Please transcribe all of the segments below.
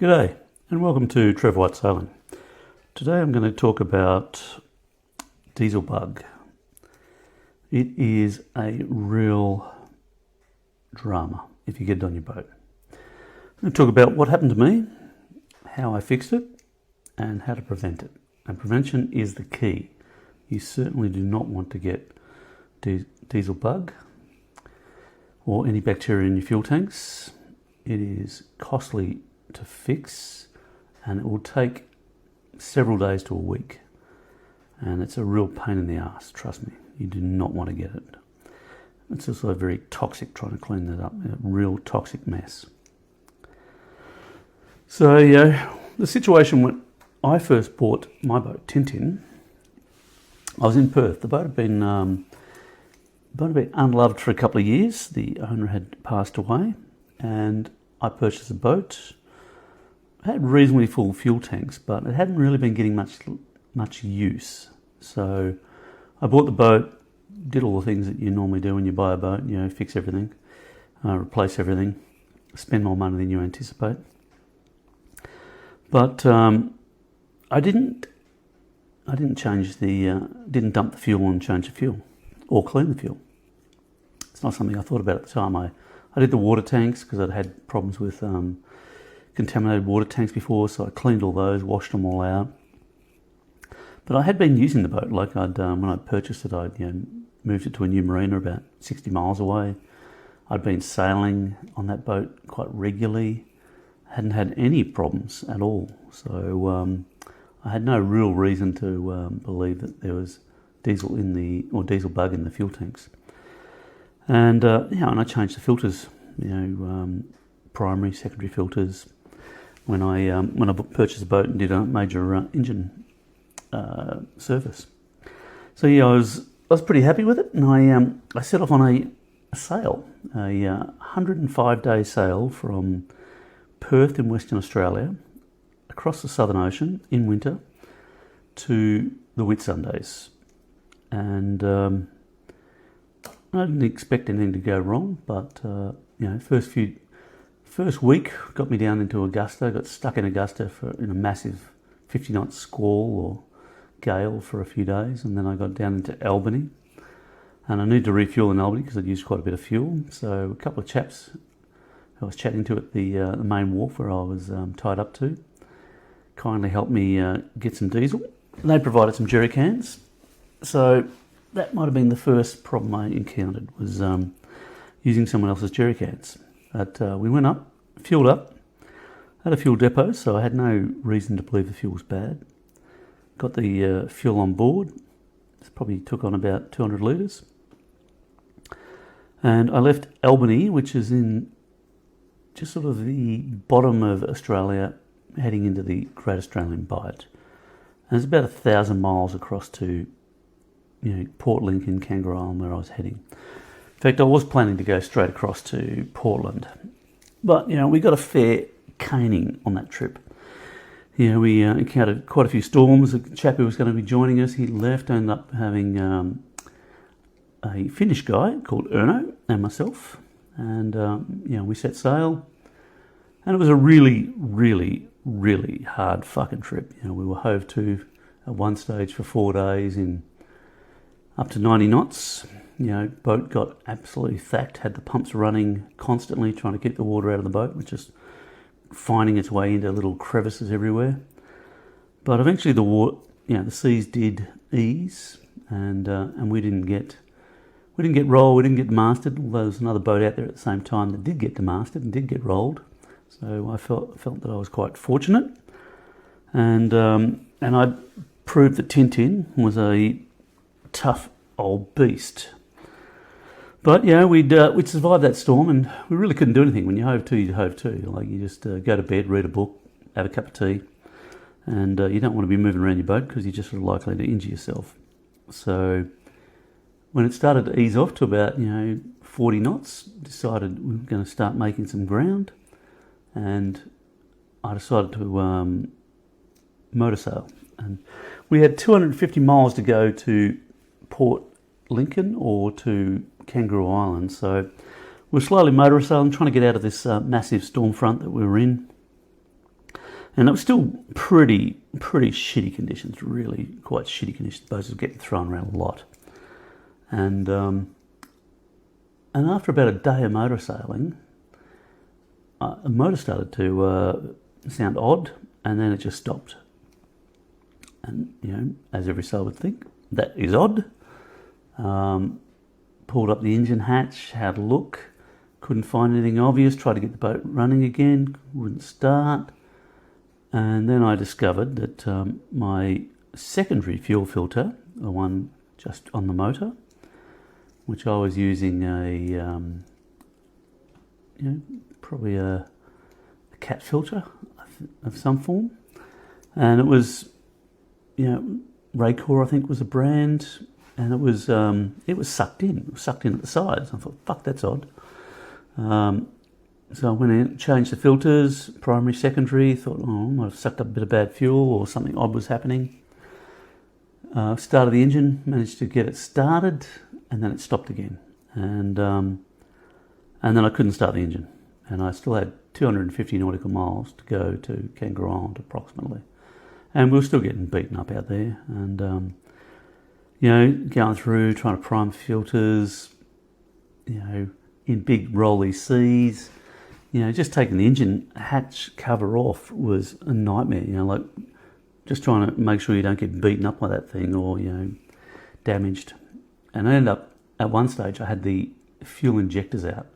G'day and welcome to Trev White Sailing. Today I'm going to talk about diesel bug. It is a real drama if you get it on your boat. I'm going to talk about what happened to me, how I fixed it and how to prevent it. And prevention is the key. You certainly do not want to get diesel bug or any bacteria in your fuel tanks. It is costly to fix and it will take several days to a week, and it's a real pain in the ass, trust me. You do not want to get it. It's also very toxic trying to clean that up, a real toxic mess. So the situation when I first bought my boat, Tintin, I was in Perth. The boat had been unloved for a couple of years. The owner had passed away and I purchased a boat. It had reasonably full fuel tanks, but it hadn't really been getting much use. So I bought the boat, did all the things that you normally do when you buy a boat, fix everything, replace everything, spend more money than you anticipate. But I didn't didn't dump the fuel and change the fuel or clean the fuel. It's not something I thought about at the time. I did the water tanks because I'd had problems with contaminated water tanks before, so I cleaned all those, washed them all out. But I had been using the boat, like when I purchased it, I'd moved it to a new marina about 60 miles away. I'd been sailing on that boat quite regularly, hadn't had any problems at all. So I had no real reason to believe that there was diesel bug in the fuel tanks. And and I changed the filters, primary, secondary filters, when I purchased a boat and did a major engine service. So I was pretty happy with it, and I set off on a sail, a 105-day sail from Perth in Western Australia across the Southern Ocean in winter to the Whitsundays, and I didn't expect anything to go wrong, but first week got me down into Augusta, got stuck in Augusta in a massive 50-knot squall or gale for a few days, and then I got down into Albany, and I needed to refuel in Albany because I'd used quite a bit of fuel. So a couple of chaps I was chatting to at the main wharf where I was tied up to kindly helped me get some diesel. They provided some jerry cans, so that might have been the first problem I encountered, was using someone else's jerry cans. But we went up, fueled up, had a fuel depot, so I had no reason to believe the fuel was bad. Got the fuel on board. It probably took on about 200 litres. And I left Albany, which is in just sort of the bottom of Australia, heading into the Great Australian Bight. And it's about 1,000 miles across to Port Lincoln, Kangaroo Island, where I was heading. In fact, I was planning to go straight across to Portland, but we got a fair caning on that trip. We encountered quite a few storms. The chap who was going to be joining us, he left. Ended up having a Finnish guy called Erno and myself, and we set sail, and it was a really, really, really hard fucking trip. We were hove to at one stage for 4 days in up to 90 knots. Boat got absolutely thacked, had the pumps running constantly, trying to keep the water out of the boat, which is finding its way into little crevices everywhere. But eventually the seas did ease, and we didn't get rolled, we didn't get masted, although there was another boat out there at the same time that did get demasted and did get rolled. So I felt that I was quite fortunate, and I proved that Tintin was a tough old beast. But we'd survived that storm, and we really couldn't do anything. When you hove to, you hove to. Like, you just go to bed, read a book, have a cup of tea, and you don't want to be moving around your boat because you're just likely to injure yourself. So when it started to ease off to about 40 knots, decided we were going to start making some ground, and I decided to motor sail. And we had 250 miles to go to Port Lincoln or to Kangaroo Island, so we're slowly motor sailing, trying to get out of this massive storm front that we were in. And it was still pretty shitty conditions, really quite shitty conditions. Boats were getting thrown around a lot. And after about a day of motor sailing, the motor started to sound odd, and then it just stopped. And, you know, as every sailor would think, that is odd. Pulled up the engine hatch, had a look, couldn't find anything obvious, tried to get the boat running again, wouldn't start. And then I discovered that my secondary fuel filter, the one just on the motor, which I was using probably a cat filter of some form, and it was, Raycor I think was a brand, and it was sucked in. It was sucked in at the sides. I thought, fuck, that's odd. So I went in, changed the filters, primary, secondary, thought, I might have sucked up a bit of bad fuel or something odd was happening. Started the engine, managed to get it started, and then it stopped again. And then I couldn't start the engine. And I still had 250 nautical miles to go to Kangaroo Island approximately. And we were still getting beaten up out there. And, going through, trying to prime filters, in big rolly seas. Just taking the engine hatch cover off was a nightmare, like just trying to make sure you don't get beaten up by that thing or, damaged. And I ended up, at one stage, I had the fuel injectors out,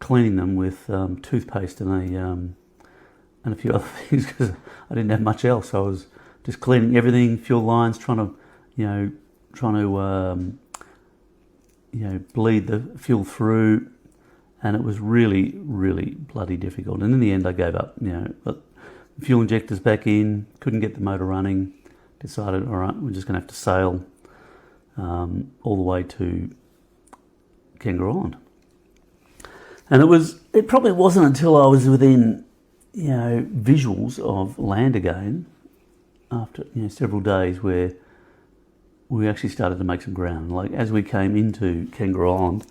cleaning them with toothpaste and a few other things because I didn't have much else. So I was just cleaning everything, fuel lines, trying to bleed the fuel through. And it was really, really bloody difficult. And in the end, I gave up. Got the fuel injectors back in, couldn't get the motor running. Decided, all right, we're just going to have to sail all the way to Kangaroo Island. And it probably wasn't until I was within, visuals of land again, after several days, where we actually started to make some ground. Like as we came into Kangaroo Island,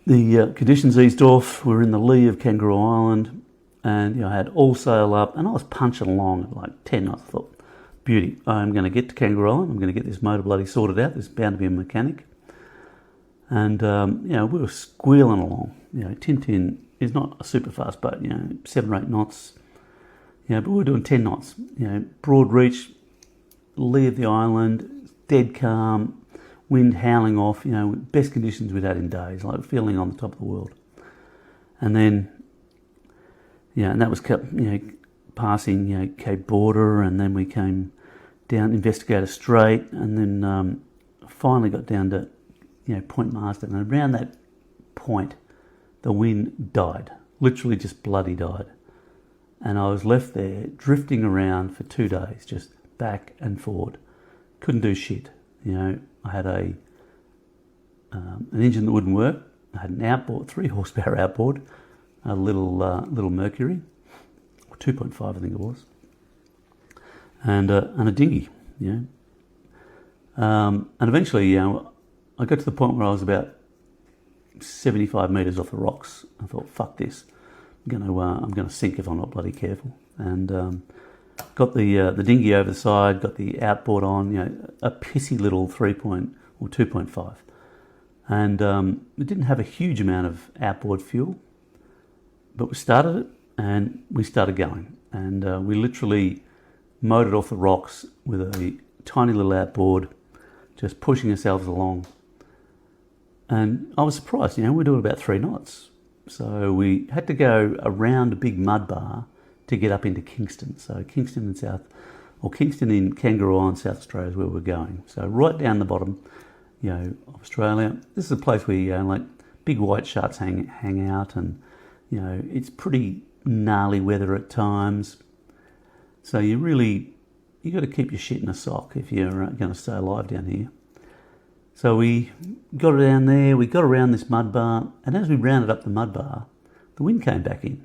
the conditions eased off. We were in the lee of Kangaroo Island, and I had all sail up, and I was punching along at like 10 knots. I thought, beauty, I'm going to get to Kangaroo Island. I'm going to get this motor bloody sorted out. There's bound to be a mechanic. And, we were squealing along. Tintin is not a super fast boat, 7 or 8 knots. But we were doing 10 knots. Broad reach, lee of the island, dead calm, wind howling off, best conditions we'd had in days, like feeling on the top of the world. And then, and that was passing, Cape Border, and then we came down Investigator Strait, and then finally got down to, Point Marsden. And around that point, the wind died, literally just bloody died. And I was left there drifting around for 2 days, just back and forward. Couldn't do shit. I had an engine that wouldn't work. I had an outboard, 3 horsepower outboard, a little Mercury, 2.5 I think it was, and a dinghy. And eventually, I got to the point where I was about 75 metres off the rocks. I thought, fuck this, I'm gonna sink if I'm not bloody careful. And got the dinghy over the side, got the outboard on, a pissy little 2.5. And it didn't have a huge amount of outboard fuel, but we started it and we started going. And we literally motored off the rocks with a tiny little outboard, just pushing ourselves along. And I was surprised, we're doing about 3 knots. So we had to go around a big mud bar to get up into Kingston. So Kingston in Kangaroo Island, South Australia is where we're going. So right down the bottom, of Australia. This is a place where like big white sharks hang out, and it's pretty gnarly weather at times. So you got to keep your shit in a sock if you're going to stay alive down here. So we got it down there. We got around this mud bar, and as we rounded up the mud bar, the wind came back in.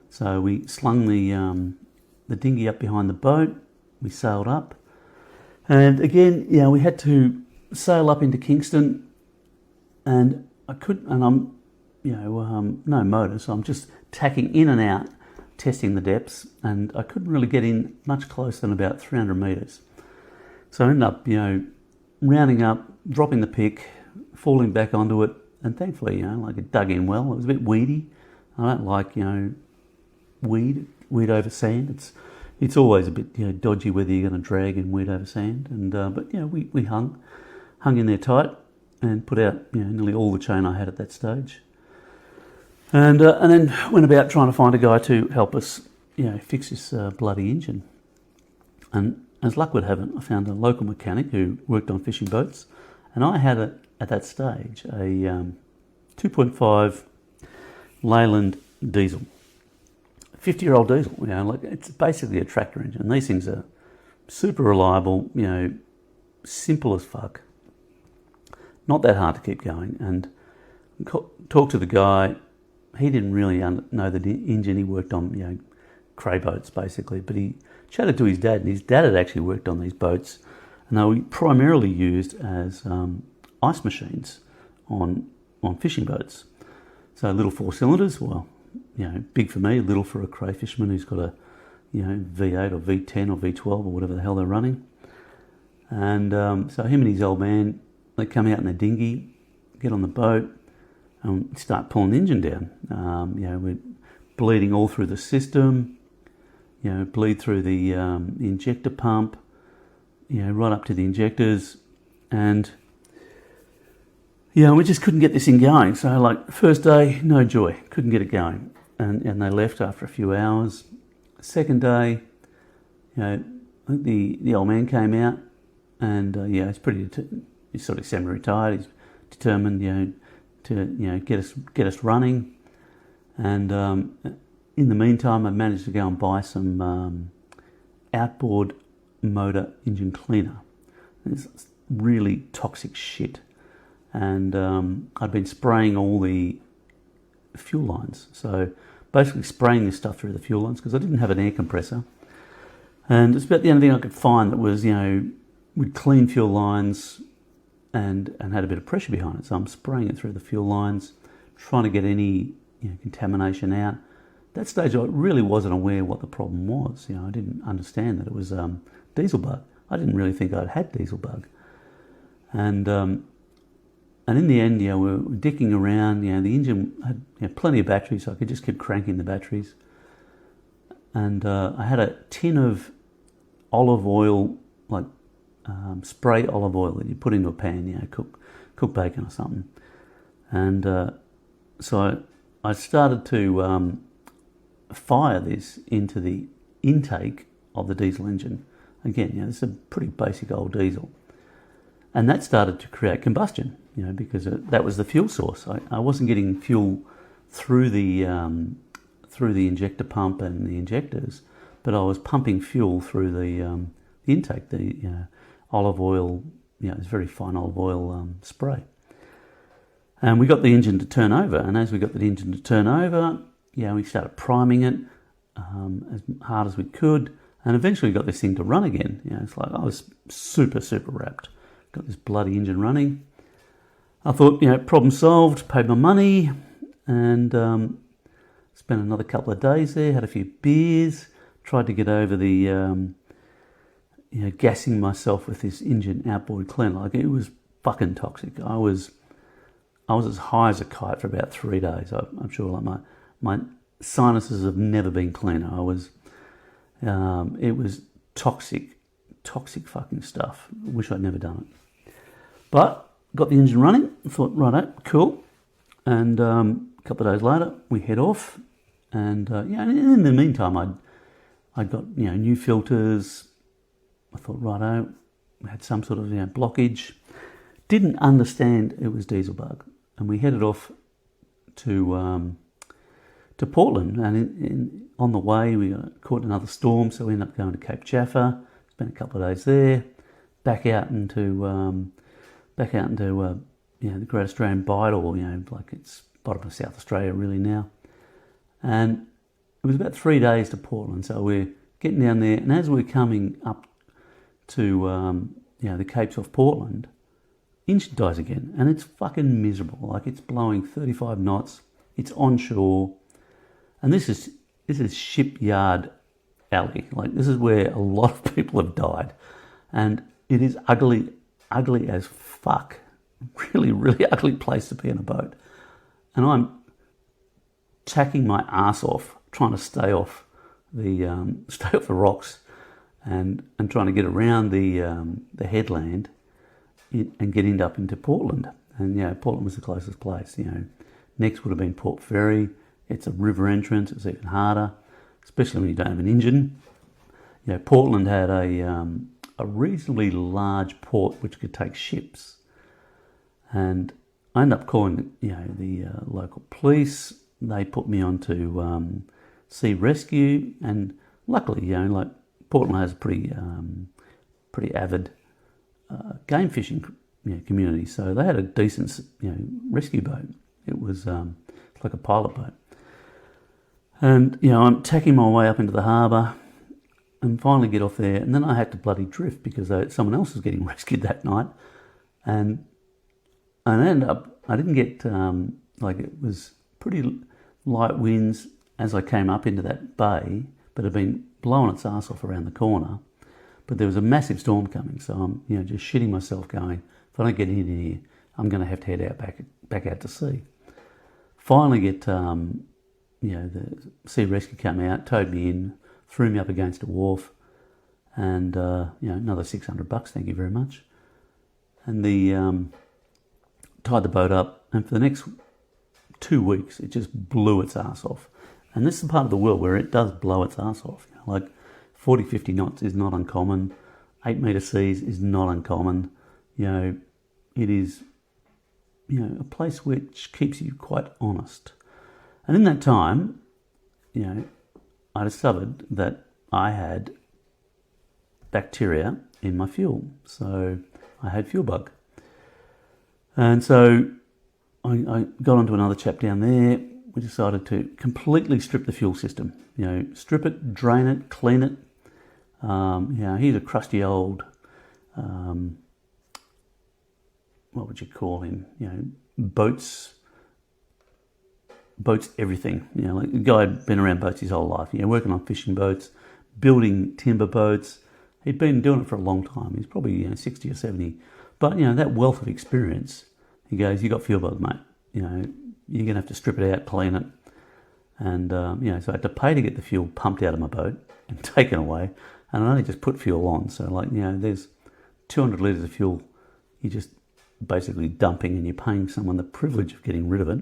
So we slung the dinghy up behind the boat. We sailed up, and again, we had to sail up into Kingston, and I couldn't. And I'm, no motor, so I'm just tacking in and out testing the depths, and I couldn't really get in much closer than about 300 metres. So I ended up, rounding up, dropping the pick, falling back onto it, and thankfully, it dug in well. It was a bit weedy. I don't like, weed over sand. It's always a bit, dodgy whether you're going to drag in weed over sand. And but we hung in there tight and put out, nearly all the chain I had at that stage. And then went about trying to find a guy to help us, fix this bloody engine. And as luck would have it, I found a local mechanic who worked on fishing boats, and I had at that stage a 2.5 Leyland diesel, 50-year-old diesel. It's basically a tractor engine. These things are super reliable, simple as fuck, not that hard to keep going. And talked to the guy. He didn't really know the engine. He worked on cray boats basically, but he chatted to his dad, and his dad had actually worked on these boats, and they were primarily used as ice machines on fishing boats. So little 4 cylinders, well, big for me, little for a crayfisherman who's got a V8 or V10 or V12 or whatever the hell they're running. And so him and his old man, they come out in their dinghy, get on the boat, and start pulling the engine down. We're bleeding all through the system. Bleed through the injector pump, right up to the injectors, and we just couldn't get this thing going. So first day, no joy, couldn't get it going, and they left after a few hours. Second day, I think the old man came out, and he's sort of semi-retired. He's determined, to get us running, and. In the meantime, I managed to go and buy some outboard motor engine cleaner. It's really toxic shit. And I'd been spraying all the fuel lines. So basically spraying this stuff through the fuel lines because I didn't have an air compressor. And it's about the only thing I could find that was, would clean fuel lines and had a bit of pressure behind it. So I'm spraying it through the fuel lines, trying to get any contamination out. At that stage, I really wasn't aware what the problem was. I didn't understand that it was diesel bug. I didn't really think I'd had diesel bug. And in the end, we were dicking around. The engine had plenty of batteries, so I could just keep cranking the batteries. And I had a tin of olive oil, spray olive oil that you put into a pan, cook bacon or something. And so I started to fire this into the intake of the diesel engine. Again, it's a pretty basic old diesel. And that started to create combustion, because that was the fuel source. I wasn't getting fuel through the injector pump and the injectors, but I was pumping fuel through the intake, the olive oil, it's very fine olive oil spray. And we got the engine to turn over, and as we got the engine to turn over, we started priming it as hard as we could, and eventually got this thing to run again. It's like I was super, super wrapped. Got this bloody engine running. I thought, problem solved, paid my money, and spent another couple of days there, had a few beers, tried to get over the, gassing myself with this engine outboard cleaner. It was fucking toxic. I was as high as a kite for about 3 days. I'm sure my sinuses have never been cleaner. It was toxic fucking stuff. Wish I'd never done it. But got the engine running. Thought, righto, cool. And a couple of days later, we head off. And in the meantime, I got new filters. I thought, righto, we had some sort of blockage. Didn't understand it was diesel bug, and we headed off to Portland. And on the way, we caught another storm, so we ended up going to Cape Jaffa. Spent a couple of days there. Back out into the Great Australian Bight, or it's bottom of South Australia really now. And it was about 3 days to Portland, so we're getting down there. And as we're coming up to the Capes off Portland, engine dies again, and it's fucking miserable. It's blowing 35 knots. It's onshore, and this is this is Shipyard Alley. Like, this is where a lot of people have died. And it is ugly as fuck. Really, really ugly place to be in a boat. And I'm tacking my ass off, trying to stay off the rocks, and trying to get around the headland and get up into Portland. And Portland was the closest place. Next would have been Port Fairy. It's a river entrance. It's even harder, especially when you don't have an engine. Portland had a reasonably large port which could take ships, and I ended up calling the local police. They put me onto sea rescue, and luckily, Portland has a pretty avid game fishing community, so they had a decent rescue boat. It was like a pilot boat, and I'm tacking my way up into the harbour, and finally get off there, and then I had to bloody drift because someone else was getting rescued that night, and I ended up, I didn't get it was pretty light winds as I came up into that bay, but it had been blowing its ass off around the corner. But there was a massive storm coming, so I'm just shitting myself going, if I don't get in here, I'm going to have to head out back out to sea. Finally get the sea rescue came out, towed me in, threw me up against a wharf, and another $600, thank you very much. And tied the boat up, and for the next 2 weeks it just blew its ass off. And this is the part of the world where it does blow its ass off. 40, 50 knots is not uncommon. 8 metre seas is not uncommon. It is a place which keeps you quite honest. And in that time, I discovered that I had bacteria in my fuel. So I had fuel bug. And so I got onto another chap down there. We decided to completely strip the fuel system. Strip it, drain it, clean it. He's a crusty old, what would you call him? Boats everything. The guy had been around boats his whole life. Working on fishing boats, building timber boats. He'd been doing it for a long time. He's probably 60 or 70. But that wealth of experience, he goes, "You got fuel bug, mate. You're gonna have to strip it out, clean it." And so I had to pay to get the fuel pumped out of my boat and taken away. And I only just put fuel on. So there's 200 litres of fuel you're just basically dumping, and you're paying someone the privilege of getting rid of it.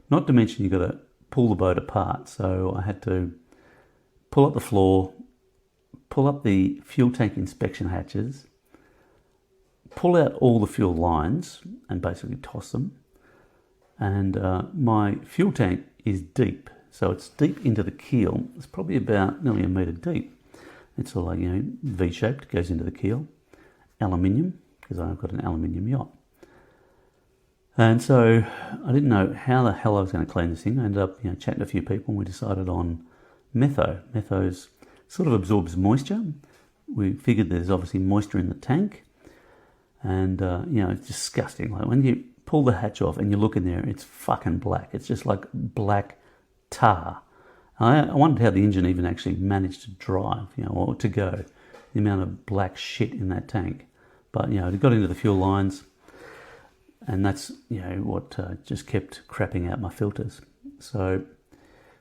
Not to mention you've got to pull the boat apart. So I had to pull up the floor, pull up the fuel tank inspection hatches, pull out all the fuel lines and basically toss them. And my fuel tank is deep. So it's deep into the keel. It's probably about nearly a metre deep. It's all V-shaped, goes into the keel. Aluminium, because I've got an aluminium yacht. And so I didn't know how the hell I was going to clean this thing. I ended up chatting to a few people, and we decided on metho. Metho's sort of absorbs moisture. We figured there's obviously moisture in the tank, and it's disgusting. When you pull the hatch off and you look in there, it's fucking black. It's just like black tar. I wondered how the engine even actually managed to drive, or to go. The amount of black shit in that tank. But it got into the fuel lines, and that's what just kept crapping out my filters. So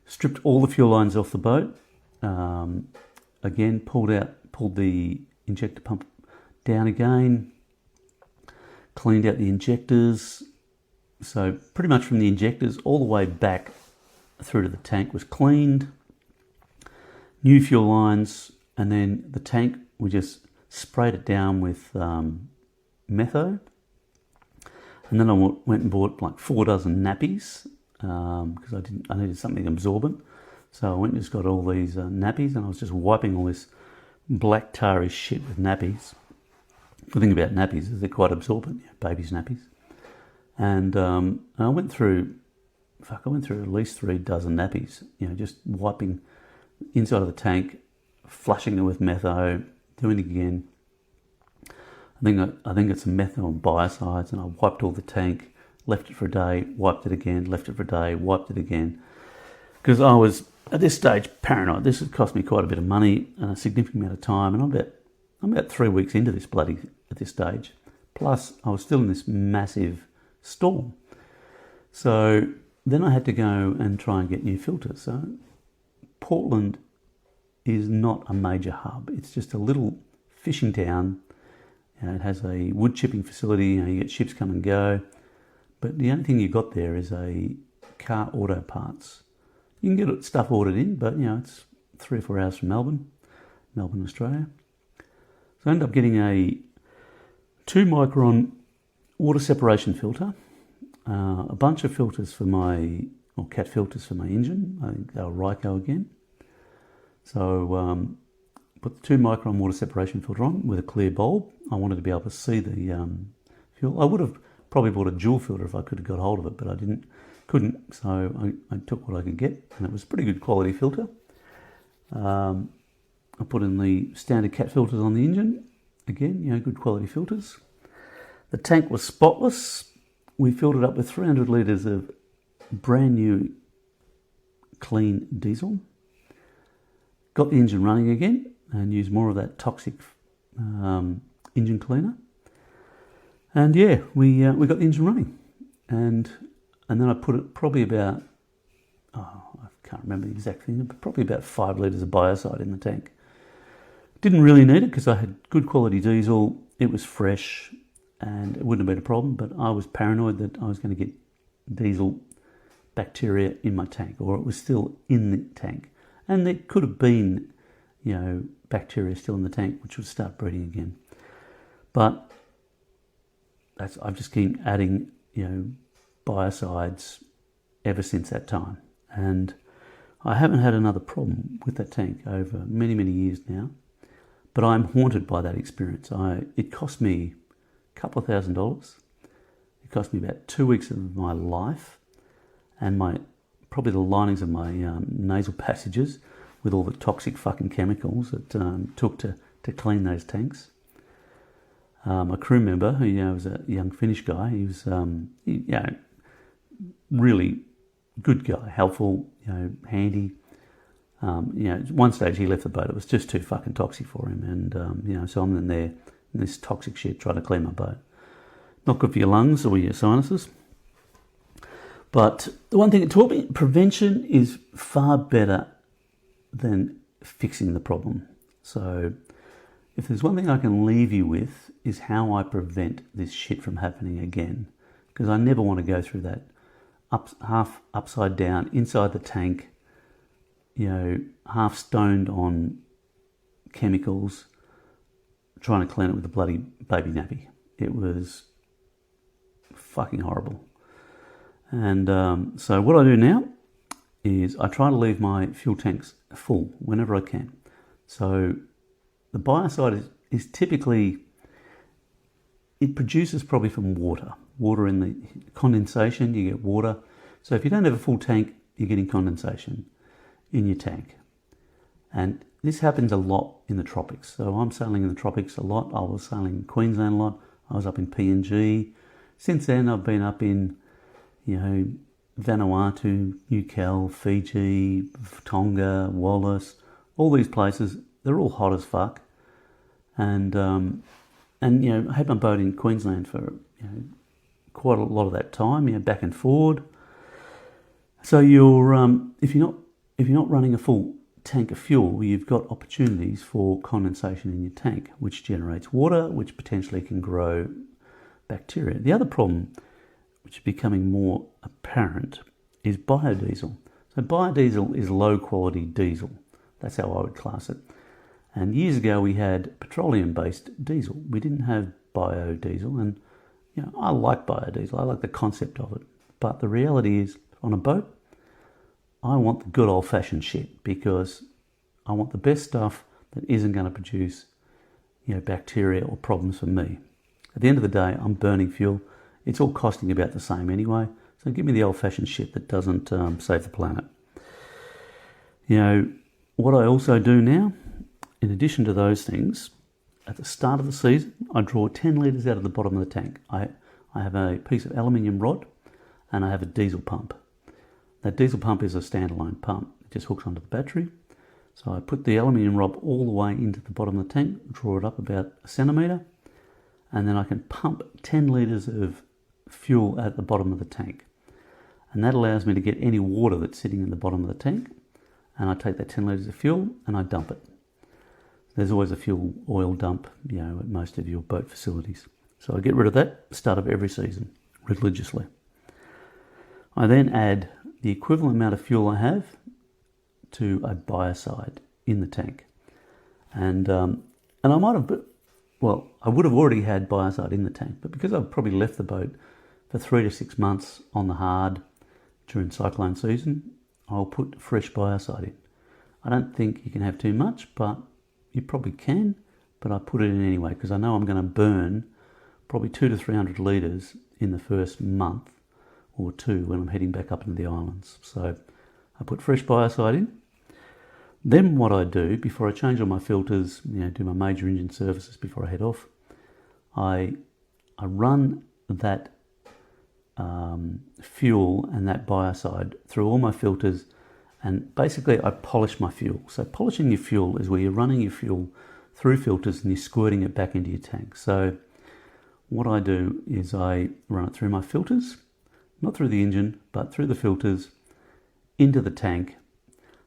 stripped all the fuel lines off the boat. Again, pulled the injector pump down again. Cleaned out the injectors. So pretty much from the injectors all the way back through to the tank was cleaned. New fuel lines, and then the tank, we just sprayed it down with metho. And then I went and bought like 4 dozen nappies because I needed something absorbent. So I went and just got all these nappies, and I was just wiping all this black tarry shit with nappies. The thing about nappies is they're quite absorbent, babies' nappies. And I went through at least 3 dozen nappies, just wiping inside of the tank, flushing it with metho, doing it again. I think it's metho and biocides, and I wiped all the tank, left it for a day, wiped it again, left it for a day, wiped it again. Because I was at this stage paranoid. This has cost me quite a bit of money and a significant amount of time, and I'm about 3 weeks into this bloody at this stage. Plus, I was still in this massive storm. So then I had to go and try and get new filters. So Portland is not a major hub. It's just a little fishing town. It has a wood chipping facility. You get ships come and go. But the only thing you got there is a car auto parts. You can get stuff ordered in, but it's 3 or 4 hours from Melbourne, Australia. So I ended up getting a 2 micron water separation filter, a bunch of filters for cat filters for my engine. I think they were Ryco again. So put the 2 micron water separation filter on with a clear bulb. I wanted to be able to see the fuel. I would have probably bought a dual filter if I could have got hold of it, but I couldn't. So I took what I could get, and it was a pretty good quality filter. I put in the standard cat filters on the engine. Again, good quality filters. The tank was spotless. We filled it up with 300 litres of brand new clean diesel. Got the engine running again and used more of that toxic engine cleaner. And yeah, we got the engine running. And then I put it probably about, I can't remember the exact thing, but probably about 5 litres of biocide in the tank. Didn't really need it because I had good quality diesel. It was fresh and it wouldn't have been a problem, but I was paranoid that I was going to get diesel bacteria in my tank, or it was still in the tank. And there could have been, bacteria still in the tank, which would start breeding again. But I've just been adding, biocides ever since that time. And I haven't had another problem with that tank over many, many years now. But I'm haunted by that experience. It cost me a couple of $1,000s. It cost me about 2 weeks of my life, and probably the linings of my nasal passages with all the toxic fucking chemicals that took to clean those tanks. My crew member, who was a young Finnish guy, he was really good guy, helpful, handy. At one stage he left the boat. It was just too fucking toxic for him, and so I'm in there in this toxic shit trying to clean my boat. Not good for your lungs or your sinuses. But the one thing it taught me, prevention is far better than fixing the problem. So if there's one thing I can leave you with, is how I prevent this shit from happening again. Because I never want to go through that half upside down inside the tank, half stoned on chemicals, trying to clean it with a bloody baby nappy. It was fucking horrible. And so what I do now is I try to leave my fuel tanks full whenever I can. So the biocide is typically, it produces probably from water in the condensation. You get water. So if you don't have a full tank, you're getting condensation in your tank. And this happens a lot in the tropics. So I'm sailing in the tropics a lot. I was sailing in Queensland a lot. I was up in PNG. Since then, I've been up in, Vanuatu, New Fiji, Tonga, Wallis, all these places. They're all hot as fuck. And I had my boat in Queensland for, quite a lot of that time, back and forward. So you're, if you're not running a full tank of fuel, you've got opportunities for condensation in your tank, which generates water, which potentially can grow bacteria. The other problem, which is becoming more apparent, is biodiesel. So biodiesel is low quality diesel. That's how I would class it. And years ago we had petroleum-based diesel. We didn't have biodiesel, and I like biodiesel. I like the concept of it. But the reality is, on a boat, I want the good old-fashioned shit, because I want the best stuff that isn't going to produce, bacteria or problems for me. At the end of the day, I'm burning fuel. It's all costing about the same anyway. So give me the old-fashioned shit that doesn't save the planet. What I also do now, in addition to those things, at the start of the season, I draw 10 litres out of the bottom of the tank. I have a piece of aluminium rod, and I have a diesel pump. That diesel pump is a standalone pump. It just hooks onto the battery. So I put the aluminium rod all the way into the bottom of the tank, draw it up about a centimetre, and then I can pump 10 litres of fuel at the bottom of the tank. And that allows me to get any water that's sitting in the bottom of the tank, and I take that 10 litres of fuel and I dump it. There's always a fuel oil dump, at most of your boat facilities. So I get rid of that start of every season, religiously. I then add the equivalent amount of fuel I have to a biocide in the tank. And I might have, I would have already had biocide in the tank, but because I've probably left the boat for 3 to 6 months on the hard during cyclone season, I'll put fresh biocide in. I don't think you can have too much, but you probably can, but I put it in anyway because I know I'm going to burn probably 200 to 300 litres in the first month or two when I'm heading back up into the islands. So I put fresh biocide in. Then what I do, before I change all my filters, do my major engine services before I head off, I run that fuel and that biocide through all my filters, and basically I polish my fuel. So polishing your fuel is where you're running your fuel through filters and you're squirting it back into your tank. So what I do is I run it through my filters, not through the engine, but through the filters into the tank.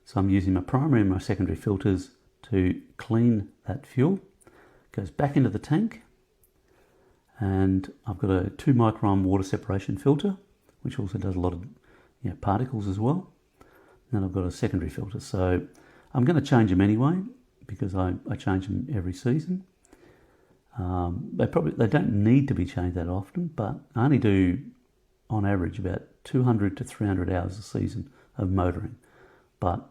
So I'm using my primary and my secondary filters to clean that fuel. It goes back into the tank, and I've got a 2 micron water separation filter, which also does a lot of particles as well. And then I've got a secondary filter. So I'm going to change them anyway because I change them every season. They don't need to be changed that often, but I only do on average about 200 to 300 hours a season of motoring. But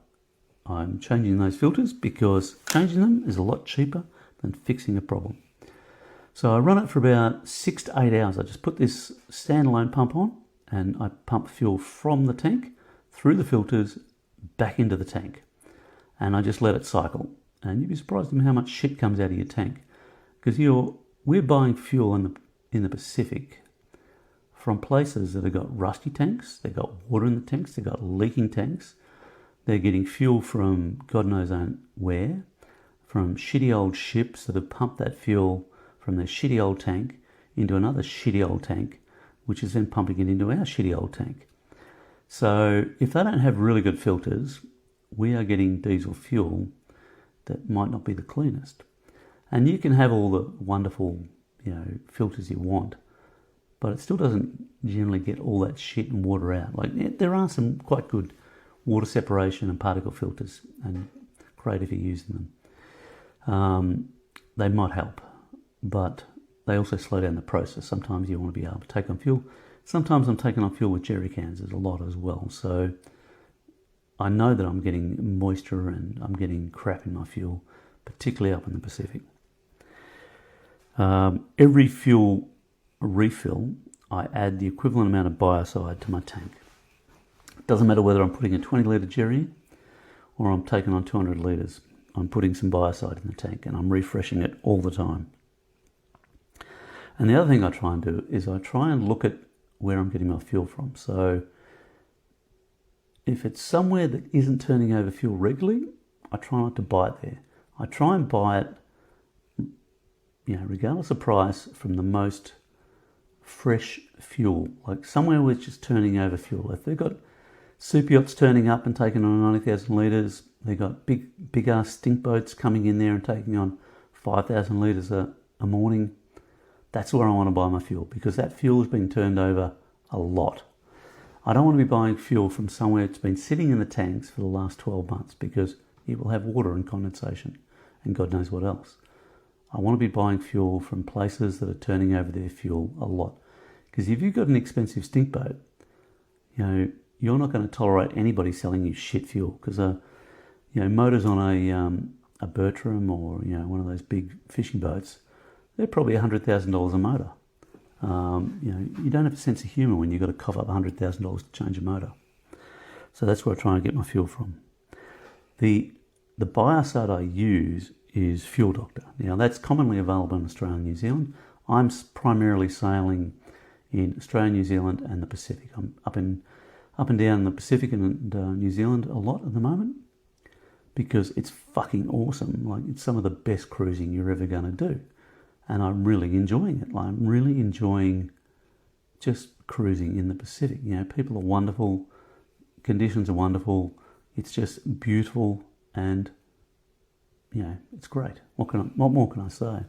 I'm changing those filters because changing them is a lot cheaper than fixing a problem. So I run it for about 6 to 8 hours. I just put this standalone pump on and I pump fuel from the tank through the filters back into the tank. And I just let it cycle. And you'd be surprised at how much shit comes out of your tank. Because we're buying fuel in the Pacific from places that have got rusty tanks, they've got water in the tanks, they've got leaking tanks. They're getting fuel from God knows where, from shitty old ships that have pumped that fuel from their shitty old tank into another shitty old tank, which is then pumping it into our shitty old tank. So if they don't have really good filters, we are getting diesel fuel that might not be the cleanest. And you can have all the wonderful, filters you want, but it still doesn't generally get all that shit and water out. Like there are some quite good water separation and particle filters, and great if you're using them. They might help, but they also slow down the process. Sometimes you want to be able to take on fuel. Sometimes I'm taking on fuel with jerry cans. There's a lot as well. So I know that I'm getting moisture and I'm getting crap in my fuel, particularly up in the Pacific. Every fuel refill, I add the equivalent amount of biocide to my tank. It doesn't matter whether I'm putting a 20 litre jerry in or I'm taking on 200 litres. I'm putting some biocide in the tank and I'm refreshing it all the time. And the other thing I try and do is I try and look at where I'm getting my fuel from. So if it's somewhere that isn't turning over fuel regularly, I try not to buy it there. I try and buy it, regardless of price, from the most fresh fuel, like somewhere where it's just turning over fuel. If they've got super yachts turning up and taking on 90,000 litres, they've got big ass stink boats coming in there and taking on 5,000 litres a morning, that's where I want to buy my fuel, because that fuel has been turned over a lot. I don't want to be buying fuel from somewhere that's been sitting in the tanks for the last 12 months because it will have water and condensation and God knows what else. I want to be buying fuel from places that are turning over their fuel a lot. Because if you've got an expensive stink boat, you're not going to tolerate anybody selling you shit fuel. Because motors on a Bertram or one of those big fishing boats, they're probably $100,000 a motor. You don't have a sense of humour when you've got to cough up $100,000 to change a motor. So that's where I try and get my fuel from. The biocide I use is Fuel Doctor. Now that's commonly available in Australia and New Zealand. I'm primarily sailing in Australia, New Zealand and the Pacific. I'm up in up and down in the Pacific and New Zealand a lot at the moment because it's fucking awesome. Like, it's some of the best cruising you're ever going to do. And I'm really enjoying it. Like, I'm really enjoying just cruising in the Pacific. You know, people are wonderful, conditions are wonderful, it's just beautiful, and, you know, it's great. What more can I say?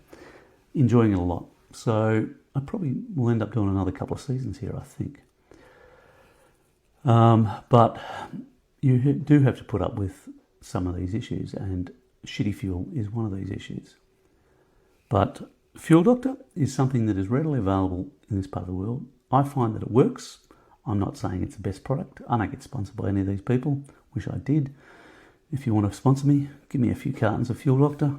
Enjoying it a lot. So I probably will end up doing another couple of seasons here, I think. But you do have to put up with some of these issues, and shitty fuel is one of these issues. But Fuel Doctor is something that is readily available in this part of the world. I find that it works. I'm not saying it's the best product. I don't get sponsored by any of these people. Wish I did. If you want to sponsor me, give me a few cartons of Fuel Doctor.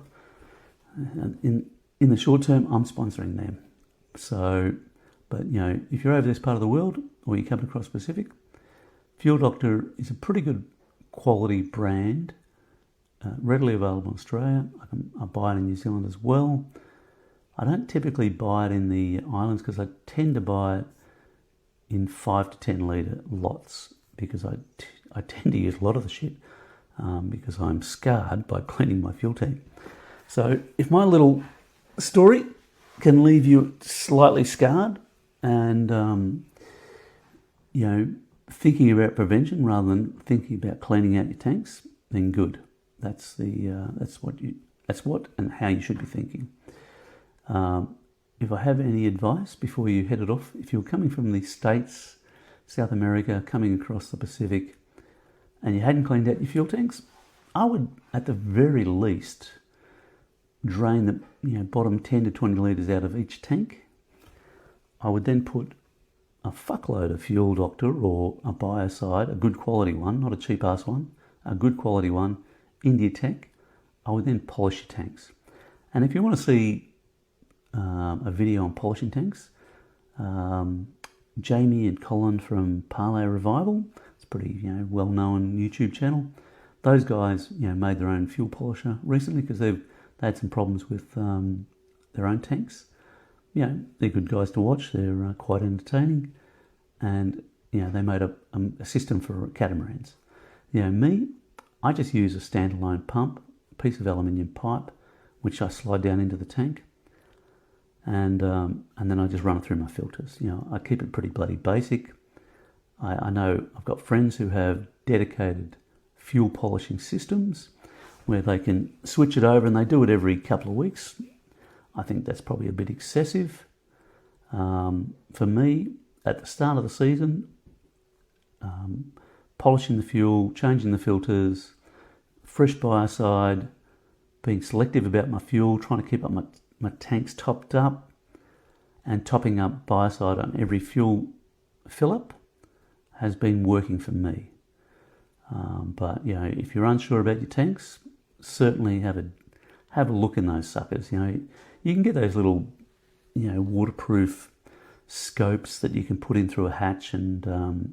In the short term, I'm sponsoring them. So, but you know, if you're over this part of the world or you're coming across the Pacific, Fuel Doctor is a pretty good quality brand, readily available in Australia. I buy it in New Zealand as well. I don't typically buy it in the islands because I tend to buy it in 5 to 10 litre lots because I tend to use a lot of the shit because I'm scarred by cleaning my fuel tank. So if my little story can leave you slightly scarred and, you know, thinking about prevention rather than thinking about cleaning out your tanks, then good. That's what and how you should be thinking. If I have any advice before you head it off, if you're coming from the States, South America, coming across the Pacific, and you hadn't cleaned out your fuel tanks, I would, at the very least, drain the bottom 10 to 20 litres out of each tank. I would then put a fuckload of Fuel Doctor or a Biocide, a good quality one, not a cheap ass one, a good quality one, into your tank. I would then polish your tanks. And if you want to see a video on polishing tanks, Jamie and Colin from Parlay Revival, it's a pretty well-known YouTube channel. Those guys made their own fuel polisher recently because they had some problems with their own tanks. They're good guys to watch. They're quite entertaining, and they made a system for catamarans. Me, I just use a standalone pump, a piece of aluminium pipe, which I slide down into the tank, and then I just run it through my filters. I keep it pretty bloody basic. I know I've got friends who have dedicated fuel polishing systems where they can switch it over, and they do it every couple of weeks. I think that's probably a bit excessive. For me, at the start of the season, polishing the fuel, changing the filters, fresh biocide, being selective about my fuel, trying to keep up my tanks topped up, and topping up biocide on every fuel fill-up has been working for me. But if you're unsure about your tanks, certainly have a look in those suckers. You can get those little waterproof scopes that you can put in through a hatch, and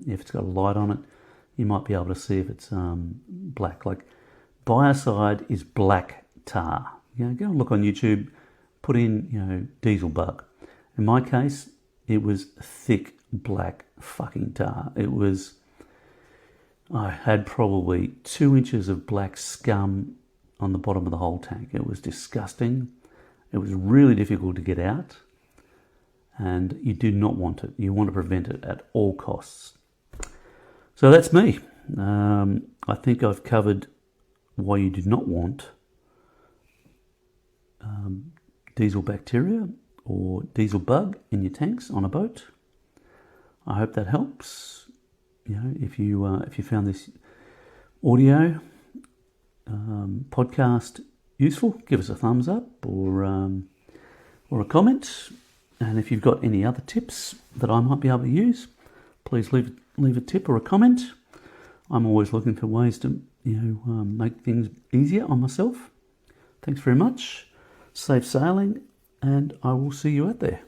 if it's got a light on it, you might be able to see if it's black. Like biocide is black tar. Go and look on YouTube, put in diesel bug. In my case, it was thick black fucking tar. I had probably 2 inches of black scum on the bottom of the whole tank. It was disgusting. It was really difficult to get out, and you do not want it. You want to prevent it at all costs. So that's me. I think I've covered why you do not want diesel bacteria or diesel bug in your tanks on a boat. I hope that helps. If you found this audio podcast useful, give us a thumbs up or a comment. And if you've got any other tips that I might be able to use, please leave a tip or a comment. I'm always looking for ways to make things easier on myself. Thanks very much. Safe sailing, and I will see you out there.